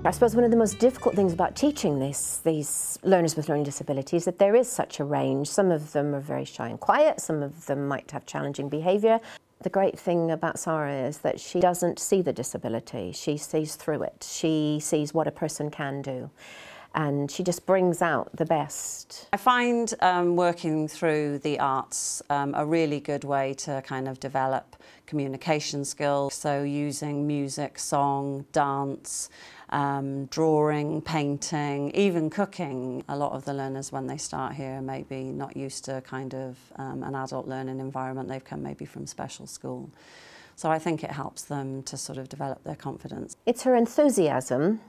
I suppose one of the most difficult things about teaching these learners with learning disabilities is that there is such a range. Some of them are very shy and quiet, some of them might have challenging behaviour. The great thing about Sara is that she doesn't see the disability, she sees through it. She sees what a person can do, and she just brings out the best. I find working through the arts a really good way to kind of develop communication skills. So using music, song, dance, drawing, painting, even cooking. A lot of the learners when they start here are maybe not used to kind of an adult learning environment. They've come maybe from special school. So I think it helps them to sort of develop their confidence. It's her enthusiasm.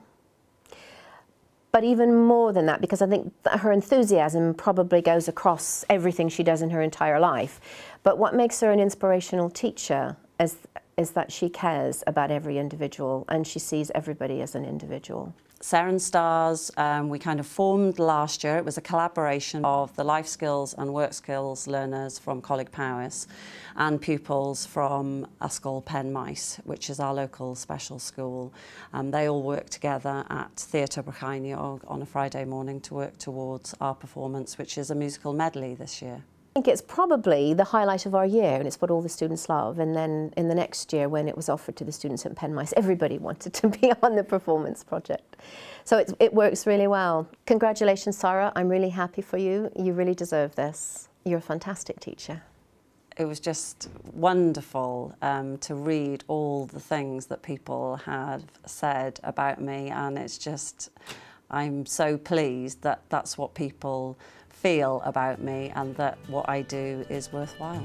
But even more than that, because I think that her enthusiasm probably goes across everything she does in her entire life. But what makes her an inspirational teacher is that she cares about every individual and she sees everybody as an individual. Sara and Stars, we kind of formed last year. It was a collaboration of the life skills and work skills learners from Coleg Powys and pupils from Ysgol Penmaes, which is our local special school. They all work together at Tutor on a Friday morning to work towards our performance, which is a musical medley this year. I think it's probably the highlight of our year, and it's what all the students love. And then in the next year, when it was offered to the students at Penmaes, everybody wanted to be on the performance project. So it works really well. Congratulations, Sara. I'm really happy for you. You really deserve this. You're a fantastic teacher. It was just wonderful to read all the things that people have said about me, and it's just, I'm so pleased that that's what people feel about me and that what I do is worthwhile.